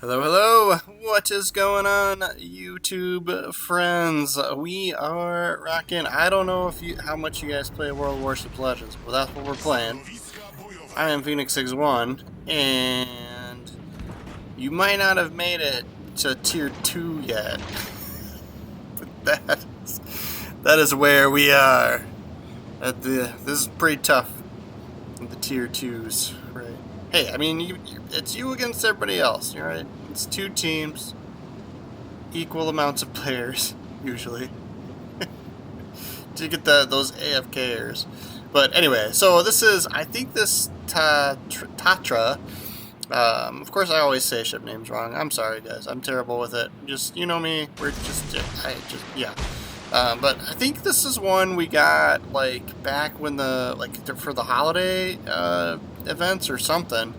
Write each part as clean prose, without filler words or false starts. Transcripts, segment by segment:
Hello, hello! What is going on, YouTube friends? We are rocking. I don't know how much you guys play World Warships Legends, but that's what we're playing. I am Phoenix61, and you might not have made it to Tier 2 yet. But that is where we are. This is pretty tough. The Tier 2s, right? Hey, I mean, it's you against everybody else, right? It's two teams, equal amounts of players, usually. To get those AFKers. But anyway, so this is, I think this Tatra, of course I always say ship names wrong. I'm sorry, guys. I'm terrible with it. Just, you know me, yeah. But I think this is one we got, like, back when for the holiday, events or something,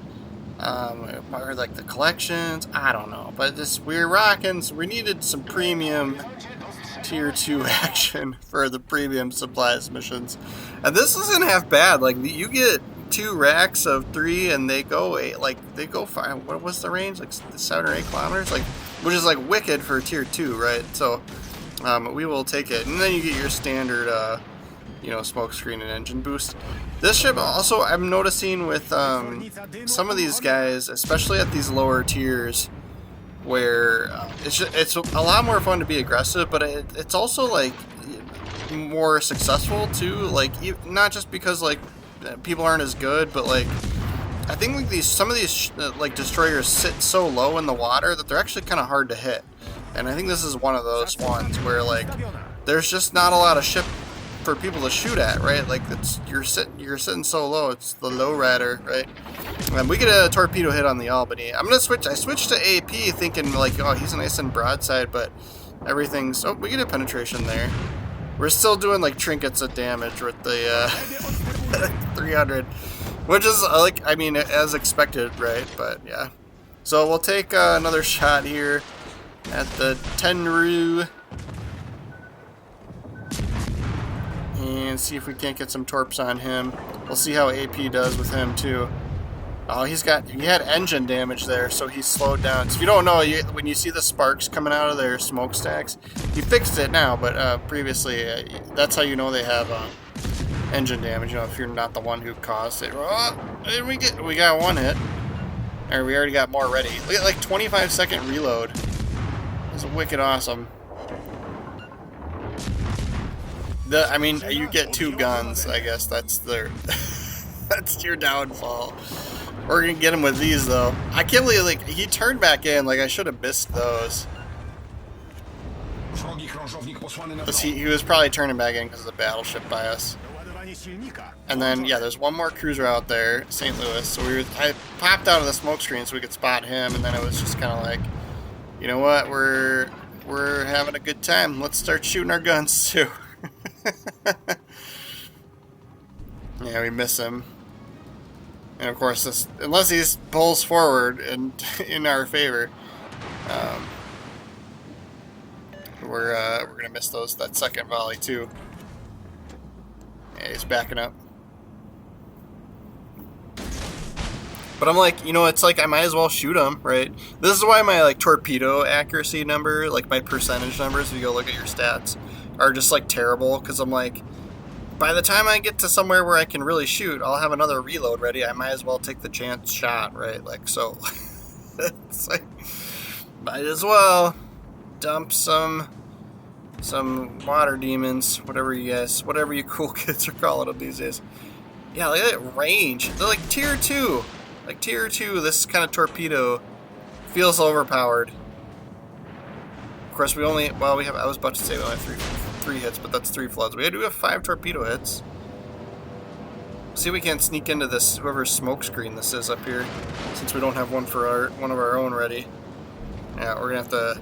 or like the collections, I don't know, but we're rocking, so we needed some premium tier 2 action for the premium supplies missions, and this isn't half bad. Like, you get 2 racks of 3 and they go 5, what was the range, like 7 or 8 kilometers, like, which is like wicked for tier 2, right? So we will take it, and then you get your standard smoke screen and engine boost. This ship also, I'm noticing with some of these guys, especially at these lower tiers, where it's a lot more fun to be aggressive, but it's also like more successful too. Like, not just because like people aren't as good, but like I think like some of these like destroyers sit so low in the water that they're actually kind of hard to hit. And I think this is one of those ones where like there's just not a lot of ship for people to shoot at, right? Like you're sitting so low, it's the low rider, right? And we get a torpedo hit on the Albany. I switched to AP thinking like, oh, he's nice and broadside, but everything's, oh, we get a penetration there. We're still doing like trinkets of damage with the 300, which is like, I mean, as expected, right? But yeah, so we'll take another shot here at the Tenru and see if we can't get some torps on him. We'll see how AP does with him too. Oh, he had engine damage there, so he's slowed down. So if you don't know, when you see the sparks coming out of their smokestacks, he fixed it now, but previously, that's how you know they have engine damage. You know, if you're not the one who caused it. Oh, we got one hit, or we already got more ready. Look at like 25-second reload. It's wicked awesome. I mean, you get 2 guns. I guess that's that's your downfall. We're gonna get him with these though. I can't believe like he turned back in. Like, I should have missed those. Because he was probably turning back in because of the battleship bias. And then yeah, there's one more cruiser out there, St. Louis. So I popped out of the smoke screen so we could spot him, and then it was just kind of like, you know what, we're having a good time. Let's start shooting our guns too. Yeah, we miss him. And of course, unless he pulls forward and in our favor, we're gonna miss that second volley too. Yeah, he's backing up. But I'm like, it's like I might as well shoot him, right? This is why my like torpedo accuracy number, like my percentage numbers, if you go look at your stats, are just like terrible, because I'm like, by the time I get to somewhere where I can really shoot, I'll have another reload ready. I might as well take the chance shot, right? Like, so it's like, might as well dump some water demons, whatever you cool kids are calling them these days. Yeah, look at that range. They're like tier 2. Like tier 2, this kind of torpedo feels overpowered. Of course, I was about to say we only have 3 hits, but that's 3 floods. We do have 5 torpedo hits. See if we can't sneak into this, whoever's smoke screen this is up here, since we don't have one for one of our own ready. Yeah, we're gonna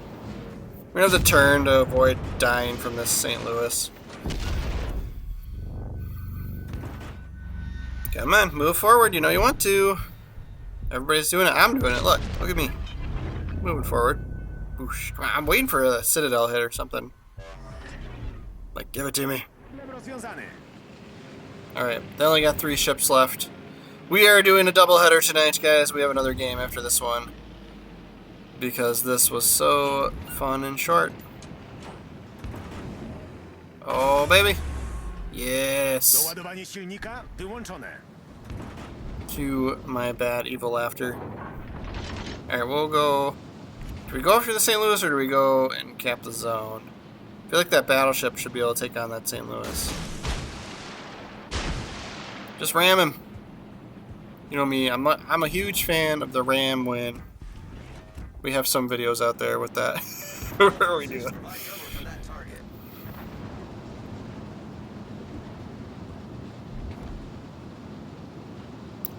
have to turn to avoid dying from this St. Louis. Come on, move forward. You know you want to. Everybody's doing it. I'm doing it. Look at me. Moving forward. Whoosh. Come on, I'm waiting for a Citadel hit or something. Like, give it to me. Alright, they only got 3 ships left. We are doing a doubleheader tonight, guys. We have another game after this one. because this was so fun and short. Oh, baby. Yes. To my bad evil laughter. Alright, we'll go. Do we go after the St. Louis or do we go and cap the zone? I feel like that battleship should be able to take on that St. Louis. Just ram him. You know me, I'm a huge fan of the ram win. We have some videos out there with that. Where we do it.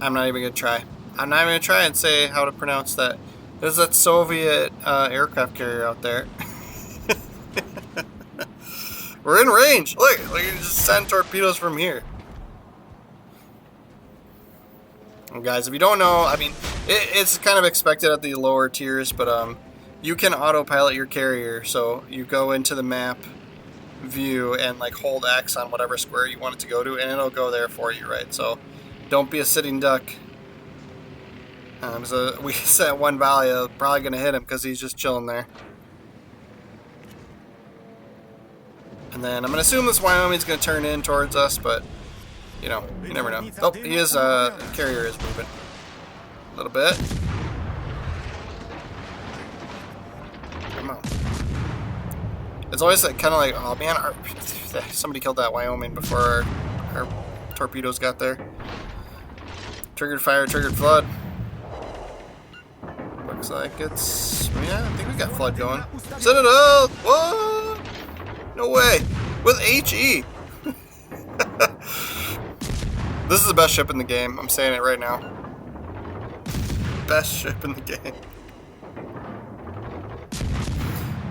I'm not even gonna try. I'm not even gonna try and say how to pronounce that. There's that Soviet aircraft carrier out there. We're in range. Look, we can just send torpedoes from here. And guys, if you don't know, I mean, it's kind of expected at the lower tiers, but you can autopilot your carrier. So you go into the map view and like hold X on whatever square you want it to go to, and it'll go there for you, right? So don't be a sitting duck. So we sent one volley, probably gonna hit him because he's just chilling there. And then I'm gonna assume this Wyoming's gonna turn in towards us, but you know, you never know. Oh, he is carrier is moving a little bit. Come on. It's always like, kind of like, oh man, somebody killed that Wyoming before our torpedoes got there. Triggered fire, triggered flood. Looks like it's, yeah, I think we got flood going. Set it up! What? No way! With HE! This is the best ship in the game. I'm saying it right now. Best ship in the game.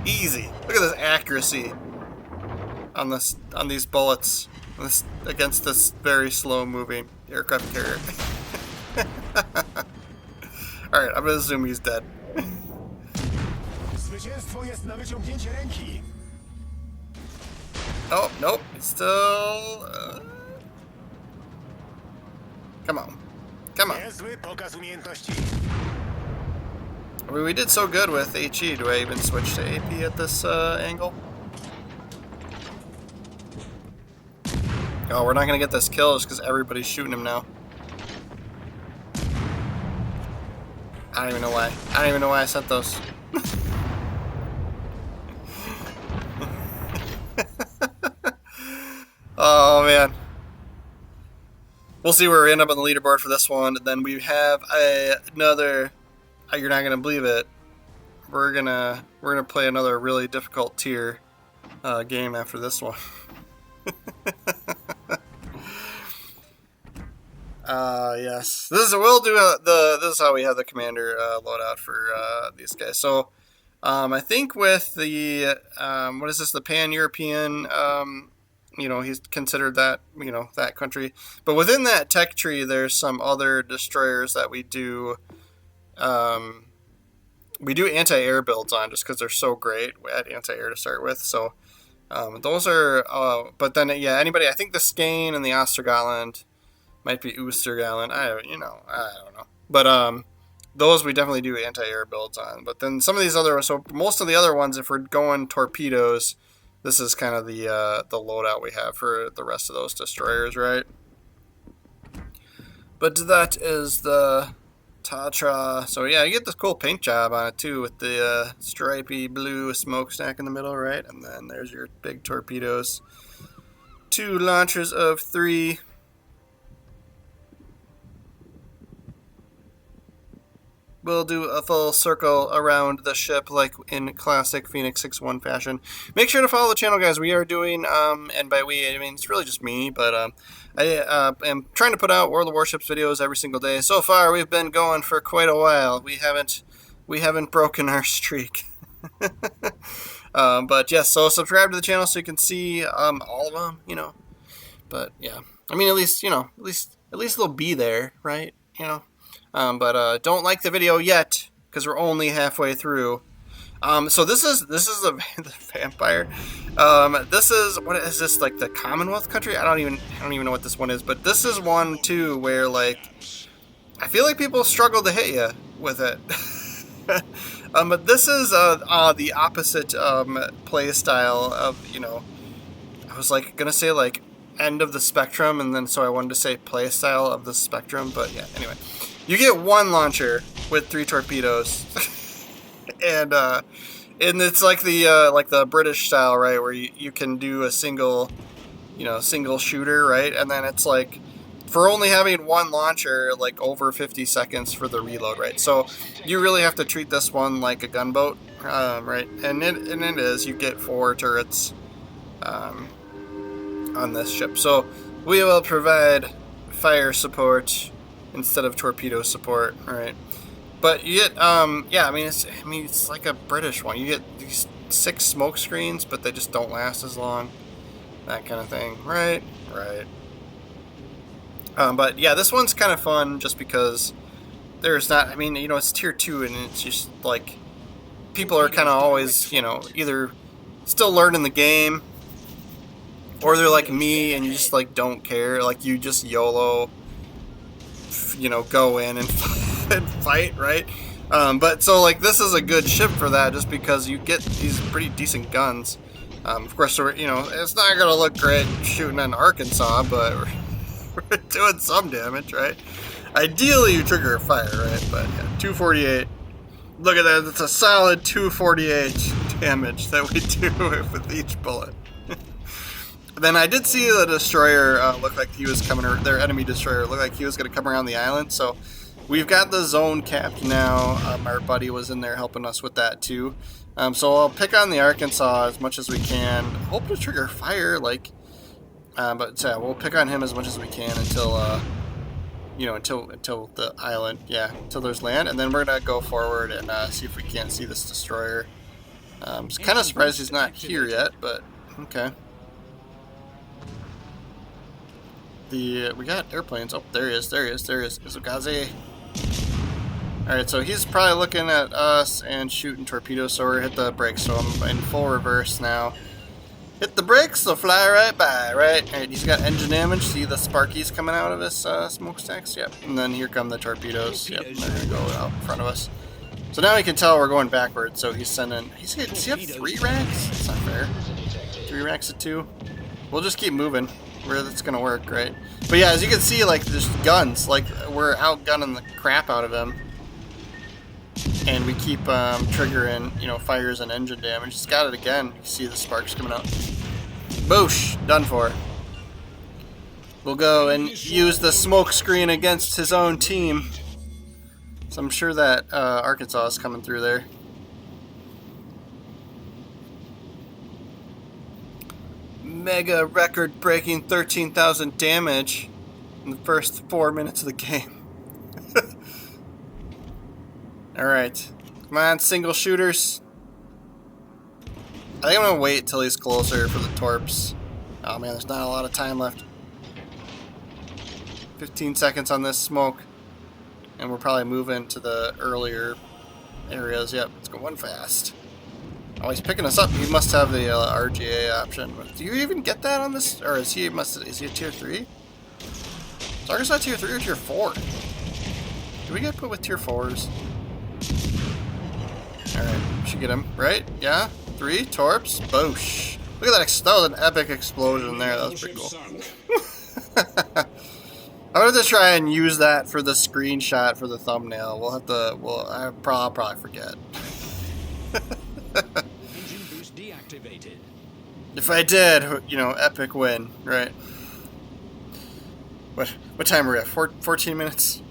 Easy. Look at this accuracy on this, on these bullets, this, against this very slow-moving aircraft carrier. All right, I'm gonna assume he's dead. Oh nope, it's still. Come on, come on. I mean, we did so good with HE. Do I even switch to AP at this angle? Oh, we're not gonna get this kill just because everybody's shooting him now. I don't even know why. I don't even know why I sent those. Oh man. We'll see where we end up on the leaderboard for this one. And then we have another. You're not gonna believe it. We're gonna play another really difficult tier game after this one. Yes. This is how we have the commander loadout for these guys. So I think with the what is this, the Pan-European, you know, he's considered that, you know, that country. But within that tech tree, there's some other destroyers that we do anti-air builds on just because they're so great at anti-air to start with. So those are, but then yeah, anybody, I think the Skane and the Ostergaland might be Oostergaland. I don't know. But those we definitely do anti-air builds on. But then some of these other, so most of the other ones, if we're going torpedoes, this is kind of the loadout we have for the rest of those destroyers, right? But that is the Tatra. So yeah, you get this cool paint job on it too with the stripy blue smokestack in the middle, right? And then there's your big torpedoes. 2 launchers of 3. We'll do a full circle around the ship like in classic Phoenix 6-1 fashion. Make sure to follow the channel, guys. We are doing, and by we, I mean, it's really just me, but I am trying to put out World of Warships videos every single day. So far, we've been going for quite a while. We haven't broken our streak. But yes, so subscribe to the channel so you can see all of them, you know. But yeah, I mean, at least, you know, at least they'll be there, right? You know. But don't like the video yet because we're only halfway through. So this is the vampire. This is, what is this, like the Commonwealth country? I don't even know what this one is. But this is one too where like I feel like people struggle to hit you with it. But this is the opposite play style of, you know, I was like gonna say like end of the spectrum, and then so I wanted to say play style of the spectrum, but yeah, anyway. You get one launcher with 3 torpedoes. and it's like the British style, right, where you can do a single, you know, single shooter, right? And then it's like for only having one launcher, like over 50 seconds for the reload, right? So you really have to treat this one like a gunboat, right? And it is. You get 4 turrets on this ship. So we will provide fire support instead of torpedo support, right? But you get, yeah, I mean, it's like a British one. You get these 6 smoke screens, but they just don't last as long. That kind of thing, right? Right. But yeah, this one's kind of fun just because there's not, I mean, you know, it's tier 2 and it's just like, people are kind of always, you know, either still learning the game or they're like me and you just like don't care. Like you just YOLO, you know, go in and fight, right? But so like this is a good ship for that just because you get these pretty decent guns. Of course, you know, it's not going to look great shooting in Arkansas, but we're doing some damage, right? Ideally, you trigger a fire, right? But yeah, 248. Look at that. That's a solid 248 damage that we do with each bullet. Then I did see the destroyer look like he was coming, or their enemy destroyer looked like he was going to come around the island. So we've got the zone capped now. Our buddy was in there helping us with that too. So I'll pick on the Arkansas as much as we can. Hope to trigger fire, like, but yeah, we'll pick on him as much as we can until, you know, until the island, yeah, until there's land, and then we're gonna go forward and see if we can't see this destroyer. I'm kind of surprised he's not here yet, but okay. We got airplanes. Oh, there he is. Izugaze. Alright, so he's probably looking at us and shooting torpedoes, so we're hit the brakes. So I'm in full reverse now. Hit the brakes, they'll fly right by, right? Alright, he's got engine damage. See the sparkies coming out of his smokestacks? Yep. And then here come the torpedoes. Yep, they're going to go out in front of us. So now we can tell we're going backwards, so he's sending... Does he have 3 racks? That's not fair. 3 racks at 2? We'll just keep moving. Where that's gonna work, right? But yeah, as you can see, like, there's guns. Like, we're outgunning the crap out of them. And we keep triggering, you know, fires and engine damage. It's got it again. You see the sparks coming out. Boosh! Done for. We'll go and use the smoke screen against his own team. So I'm sure that Arkansas is coming through there. Mega record-breaking 13,000 damage in the first 4 minutes of the game. Alright. Come on, single shooters. I think I'm going to wait till he's closer for the torps. Oh man, there's not a lot of time left. 15 seconds on this smoke. And we're probably moving to the earlier areas. Yep, it's going fast. Oh, he's picking us up. He must have the RGA option. Do you even get that on this? Or is he a tier 3? Is Arkansas tier 3 or tier 4? Do we get put with tier 4s? Alright, we should get him, right? Yeah? 3 torps. Boosh. Look at that. That was an epic explosion there. That was pretty cool. I'm going to try and use that for the screenshot for the thumbnail. We'll have to... I'll probably forget. Engine boost deactivated. If I did, you know, epic win, right? What time are we at? 14 minutes?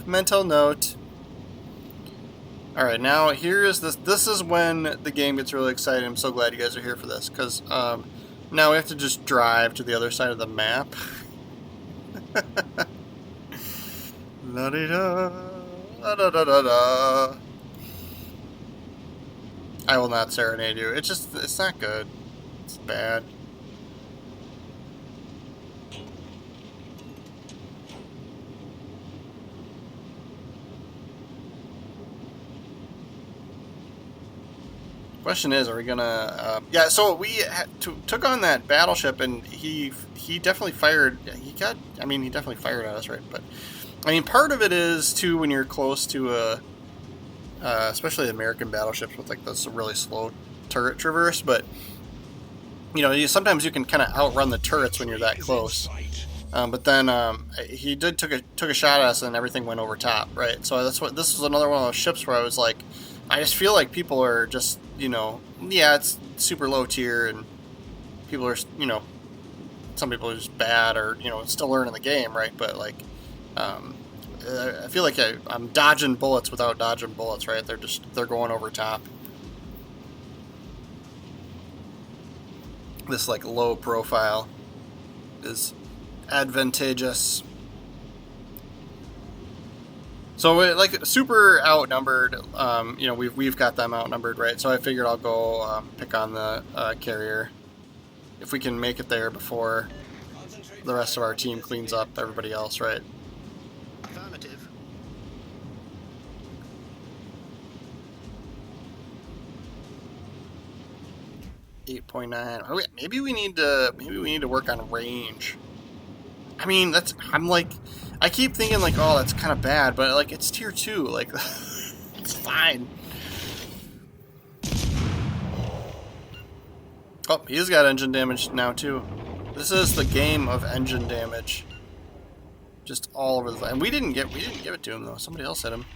Mental note. Alright, now here is this. This is when the game gets really exciting. I'm so glad you guys are here for this, because now we have to just drive to the other side of the map. La-di-da, la-da-da-da-da. I will not serenade you. It's not good. It's bad. Question is, are we gonna? Yeah. So we took on that battleship, and he definitely fired. He definitely fired at us, right? But I mean, part of it is too when you're close to especially American battleships with like this really slow turret traverse. But you know, sometimes you can kind of outrun the turrets when you're that close. But then he took a shot at us, and everything went over top, right? So this was another one of those ships where I was like, I just feel like people are just, you know, yeah, it's super low tier, and people are, you know, some people are just bad, or you know, still learning the game, right? But like, I feel like I'm dodging bullets without dodging bullets, right? They're going over top. This like low profile is advantageous. So like super outnumbered. You know, we've got them outnumbered, right? So I figured I'll go pick on the carrier if we can make it there before the rest of our team cleans up everybody else, right? Affirmative. 8.9. Oh, yeah, maybe we need to work on range. I mean, I'm like, I keep thinking like, oh, that's kind of bad, but like it's tier 2, like it's fine. Oh, he's got engine damage now too. This is the game of engine damage. Just all over the place. And we didn't give it to him though. Somebody else hit him.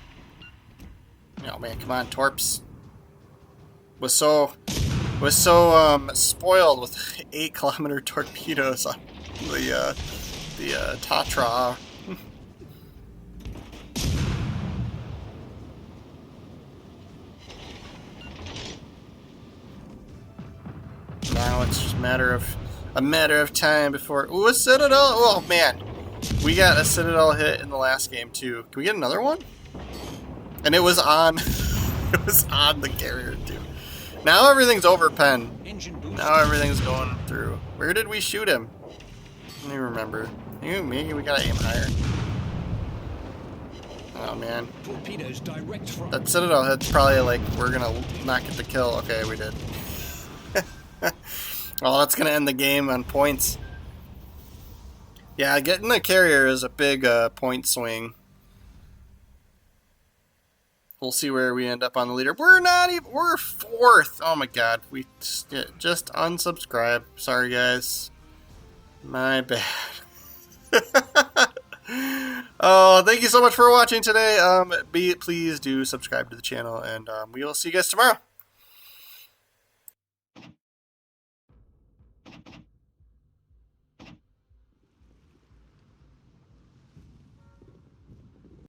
Oh man, come on, Torps. Was so spoiled with 8-kilometer torpedoes on the Tatra. Now it's just a matter of time before. Ooh, a Citadel! Oh man, we got a Citadel hit in the last game too. Can we get another one? And it was on. It was on the carrier too. Now everything's over pen. Now everything's going through. Where did we shoot him? I don't even remember. Maybe we gotta aim higher. Oh man. That Citadel hit's probably like, we're gonna not get the kill. Okay, we did. Well, that's gonna end the game on points. Yeah, getting the carrier is a big point swing. We'll see where we end up on the leader. We're not even. We're 4th. Oh my god. We just unsubscribe. Sorry, guys. My bad. Oh, thank you so much for watching today. Please do subscribe to the channel, and we will see you guys tomorrow.